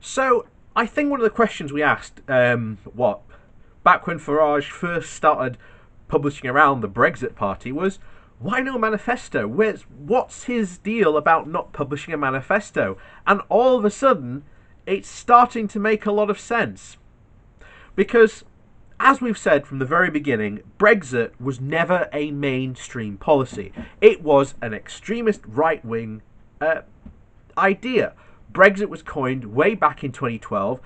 So I think one of the questions we asked, back when Farage first started publishing around the Brexit Party was, why no manifesto? What's his deal about not publishing a manifesto? And all of a sudden, it's starting to make a lot of sense. Because, as we've said from the very beginning, Brexit was never a mainstream policy. It was an extremist right-wing idea. Brexit was coined way back in 2012,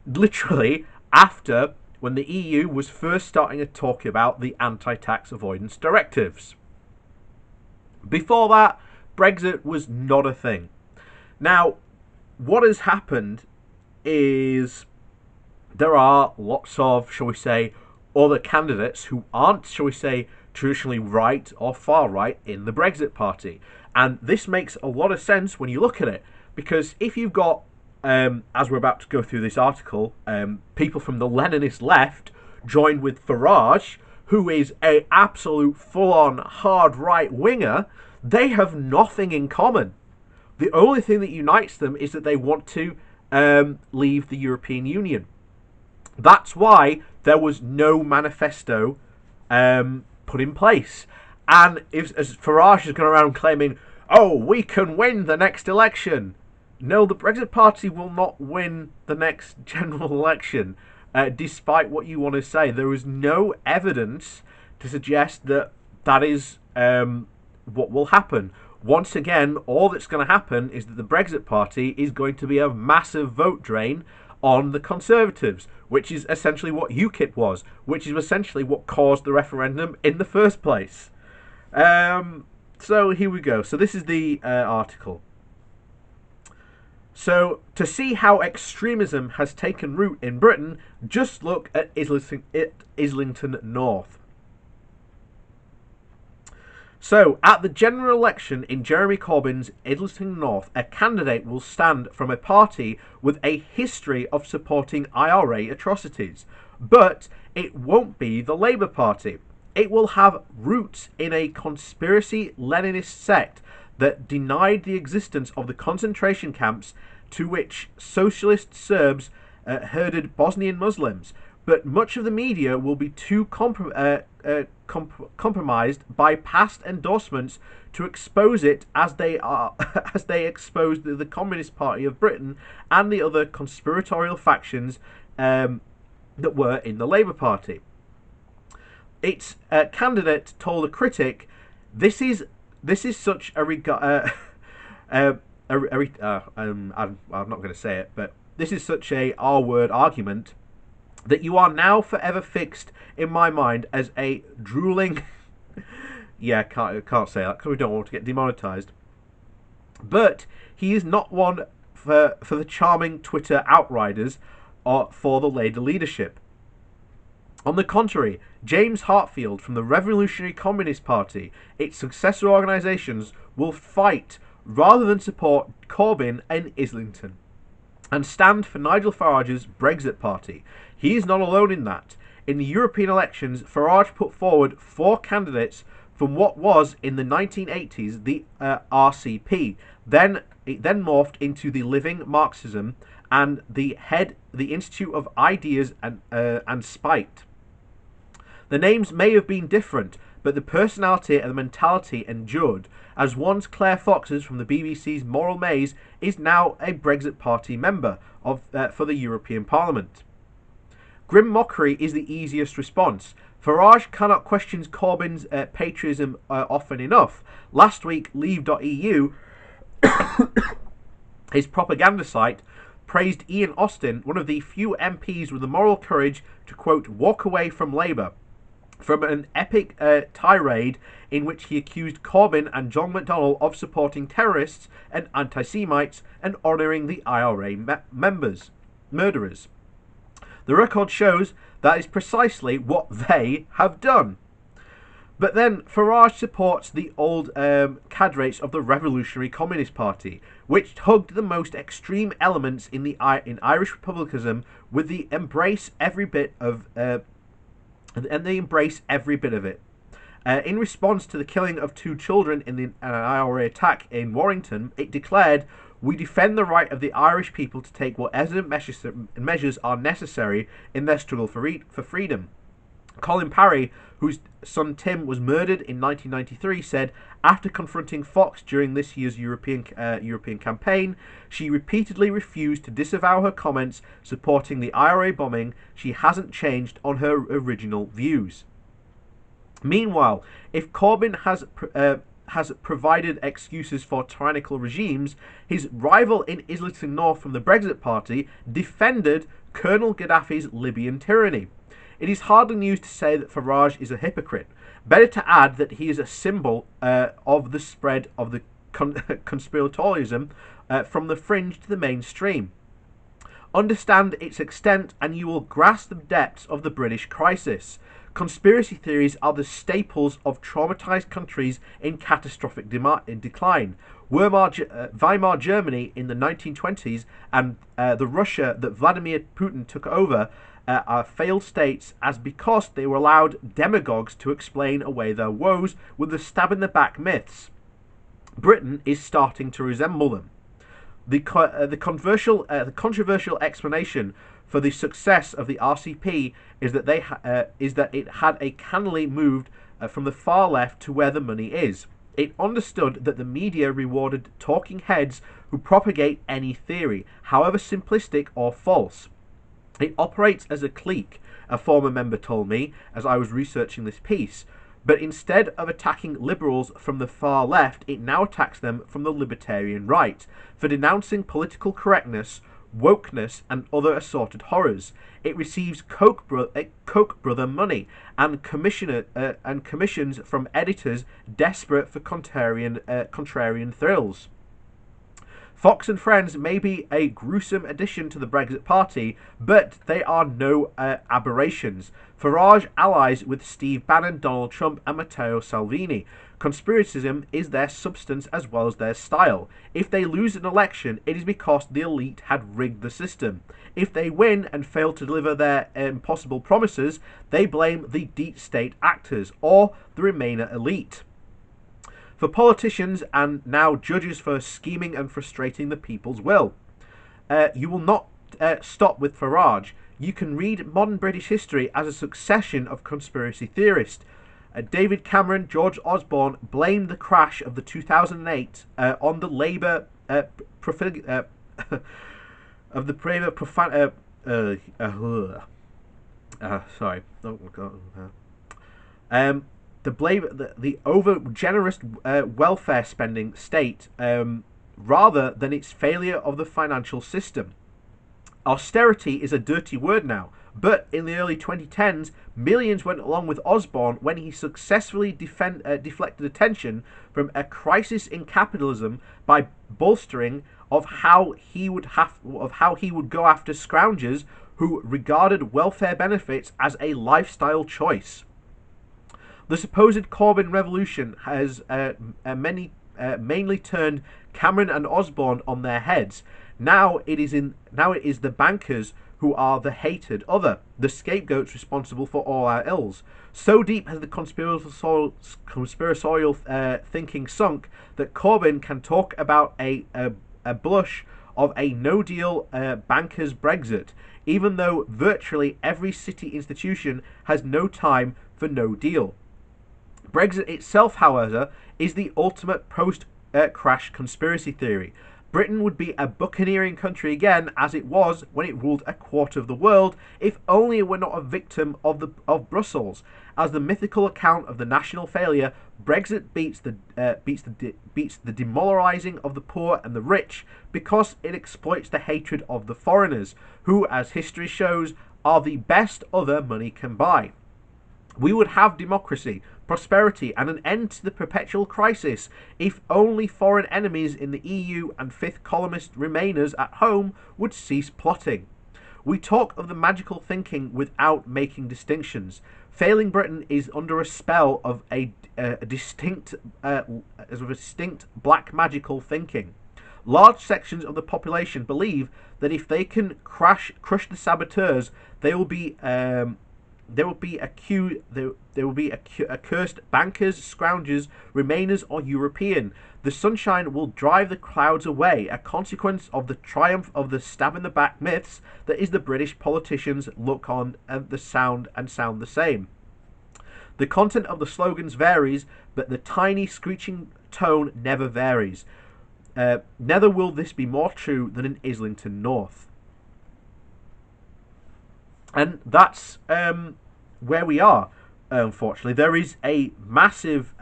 literally after when the EU was first starting to talk about the anti-tax avoidance directives. Before that, Brexit was not a thing. Now, what has happened is there are lots of, shall we say, other candidates who aren't, shall we say, traditionally right or far right in the Brexit Party. And this makes a lot of sense when you look at it, because if you've got, as we're about to go through this article, people from the Leninist left joined with Farage, who is a absolute full-on hard right-winger, they have nothing in common. The only thing that unites them is that they want to leave the European Union. That's why there was no manifesto put in place. And as Farage has gone around claiming, oh, we can win the next election. No, the Brexit Party will not win the next general election, despite what you want to say. There is no evidence to suggest that that is what will happen. Once again, all that's going to happen is that the Brexit Party is going to be a massive vote drain on the Conservatives, which is essentially what UKIP was, which is essentially what caused the referendum in the first place. So here we go. So this is the article. So to see how extremism has taken root in Britain, just look at Islington North. So, at the general election in Jeremy Corbyn's Islington North, a candidate will stand from a party with a history of supporting IRA atrocities. But it won't be the Labour Party. It will have roots in a conspiracy Leninist sect that denied the existence of the concentration camps to which socialist Serbs herded Bosnian Muslims. But much of the media will be too compromised by past endorsements to expose it as they exposed the Communist Party of Britain and the other conspiratorial factions that were in the Labour Party. Its candidate told a critic, "This is such a I'm not going to say it, but this is such a R-word argument that you are now forever fixed in my mind as a drooling." Yeah, can't say that because we don't want to get demonetized. But he is not one for the charming Twitter outriders or for the Labour leadership. On the contrary, James Hartfield from the Revolutionary Communist Party, its successor organisations, will fight rather than support Corbyn and Islington and stand for Nigel Farage's Brexit Party. He is not alone in that. In the European elections, Farage put forward 4 candidates from what was, in the 1980s, the RCP. It then morphed into the Living Marxism and the Institute of Ideas and Spite. The names may have been different, but the personality and the mentality endured, as once Claire Fox's from the BBC's Moral Maze is now a Brexit Party member for the European Parliament. Grim mockery is the easiest response. Farage cannot question Corbyn's patriotism often enough. Last week, Leave.eu, his propaganda site, praised Ian Austin, one of the few MPs with the moral courage to, quote, walk away from Labour, from an epic tirade in which he accused Corbyn and John McDonnell of supporting terrorists and anti-Semites and honouring the IRA murderers. The record shows that is precisely what they have done. But then Farage supports the old cadres of the Revolutionary Communist Party, which hugged the most extreme elements in Irish republicanism with the embrace every bit of it. In response to the killing of 2 children in an IRA attack in Warrington, it declared, We defend the right of the Irish people to take whatever measures are necessary in their struggle for freedom. Colin Parry, whose son Tim was murdered in 1993, said, after confronting Fox during this year's European campaign, she repeatedly refused to disavow her comments supporting the IRA bombing. She hasn't changed on her original views. Meanwhile, if Corbyn has provided excuses for tyrannical regimes, his rival in Islington North from the Brexit Party defended Colonel Gaddafi's Libyan tyranny. It is hardly news to say that Farage is a hypocrite. Better to add that he is a symbol of the spread of the conspiratorialism from the fringe to the mainstream. Understand its extent and you will grasp the depths of the British crisis. Conspiracy theories are the staples of traumatized countries in catastrophic decline. Weimar Germany in the 1920s and the Russia that Vladimir Putin took over are failed states because they were allowed demagogues to explain away their woes with the stab-in-the-back myths. Britain is starting to resemble them. The controversial explanation for the success of the RCP is that it had a cannily moved from the far left to where the money is. It understood that the media rewarded talking heads who propagate any theory, however simplistic or false. It operates as a clique, a former member told me as I was researching this piece, but instead of attacking liberals from the far left, it now attacks them from the libertarian right for denouncing political correctness, wokeness and other assorted horrors. It receives Koch brother money and commissions from editors desperate for contrarian thrills. Fox and Friends may be a gruesome addition to the Brexit Party, but they are no aberrations. Farage allies with Steve Bannon, Donald Trump and Matteo Salvini. Conspiracism is their substance as well as their style. If they lose an election, it is because the elite had rigged the system. If they win and fail to deliver their impossible promises, they blame the deep state actors or the Remainer elite. For politicians and now judges for scheming and frustrating the people's will. You will not stop with Farage. You can read modern British history as a succession of conspiracy theorists. David Cameron, George Osborne blamed the crash of the 2008 on the Labour the over generous welfare spending state rather than its failure of the financial system. Austerity is a dirty word now, but in the early 2010s, millions went along with Osborne when he successfully deflected attention from a crisis in capitalism by bolstering of how he would go after scroungers who regarded welfare benefits as a lifestyle choice. The supposed Corbyn revolution has mainly turned Cameron and Osborne on their heads. Now it is the bankers who are the hated other, the scapegoats responsible for all our ills. So deep has the conspiratorial thinking sunk that Corbyn can talk about a blush of a no-deal bankers Brexit, even though virtually every city institution has no time for no deal. Brexit itself, however, is the ultimate post-crash conspiracy theory. Britain would be a buccaneering country again, as it was when it ruled a quarter of the world, if only it were not a victim of Brussels. As the mythical account of the national failure, Brexit beats the demoralising of the poor and the rich because it exploits the hatred of the foreigners, who, as history shows, are the best other money can buy. We would have democracy, prosperity and an end to the perpetual crisis if only foreign enemies in the EU and fifth columnist Remainers at home would cease plotting. We talk of the magical thinking without making distinctions. Failing Britain is under a spell of a distinct black magical thinking. Large sections of the population believe that if they can crush the saboteurs, they will be accursed bankers, scroungers, Remainers or European. The sunshine will drive the clouds away, a consequence of the triumph of the stab-in-the-back myths that is the British politicians look on and sound the same. The content of the slogans varies, but the tiny screeching tone never varies. Never will this be more true than in Islington North. And that's where we are, unfortunately. There is a massive,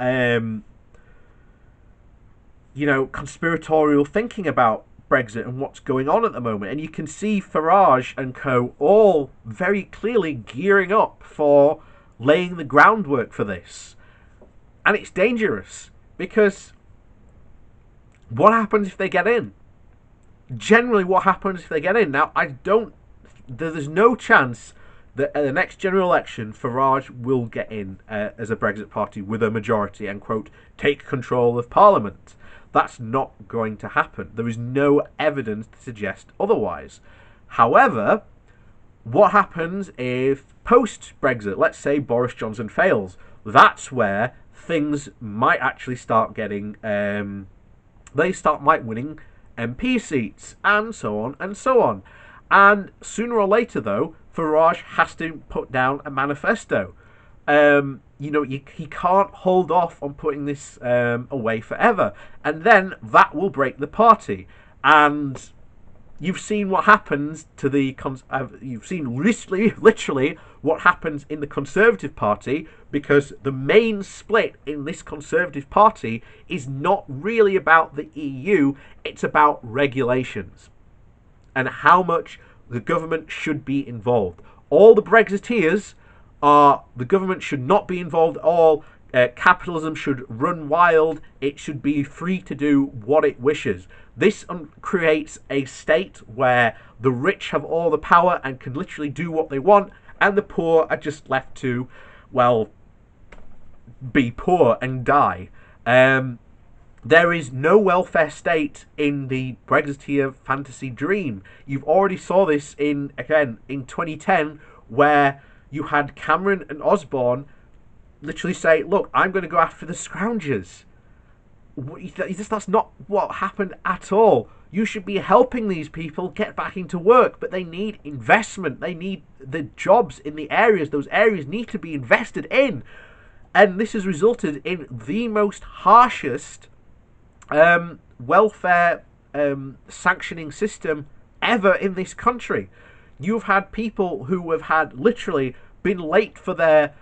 conspiratorial thinking about Brexit and what's going on at the moment. And you can see Farage and co. all very clearly gearing up for laying the groundwork for this. And it's dangerous, because what happens if they get in? Generally, what happens if they get in? Now, there's no chance that at the next general election, Farage will get in as a Brexit party with a majority and, quote, take control of Parliament. That's not going to happen. There is no evidence to suggest otherwise. However, what happens if post-Brexit, let's say Boris Johnson fails? That's where things might actually start getting... might winning MP seats, and so on and so on. And sooner or later, though, Farage has to put down a manifesto. He can't hold off on putting this away forever. And then that will break the party. And you've seen what happens to the... you've seen literally what happens in the Conservative Party, because the main split in this Conservative Party is not really about the EU, it's about regulations and how much the government should be involved. All the Brexiteers are the government should not be involved at all. Capitalism should run wild. It should be free to do what it wishes. This creates a state where the rich have all the power and can literally do what they want, and the poor are just left to, well, be poor and die. There is no welfare state in the Brexiteer fantasy dream. You've already saw this in 2010, where you had Cameron and Osborne literally say, look, I'm going to go after the scroungers. That's not what happened at all. You should be helping these people get back into work, but they need investment. They need the jobs in the areas. Those areas need to be invested in. And this has resulted in the most harshest welfare sanctioning system ever in this country. You've had people who have had literally been late for their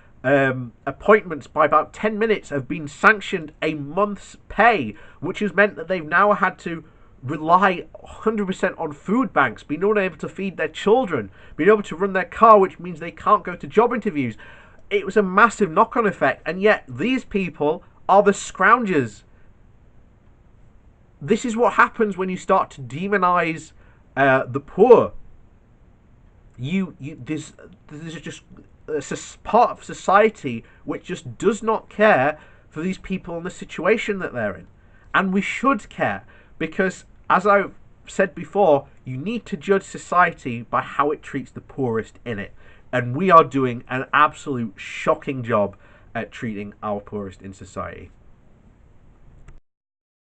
appointments by about 10 minutes have been sanctioned a month's pay, which has meant that they've now had to rely 100% on food banks, being unable to feed their children, being able to run their car, which means they can't go to job interviews. It was a massive knock-on effect, and yet these people are the scroungers. This is what happens when you start to demonize the poor. There's just a part of society which just does not care for these people and the situation that they're in. And we should care, because, as I've said before, you need to judge society by how it treats the poorest in it. And we are doing an absolute shocking job at treating our poorest in society.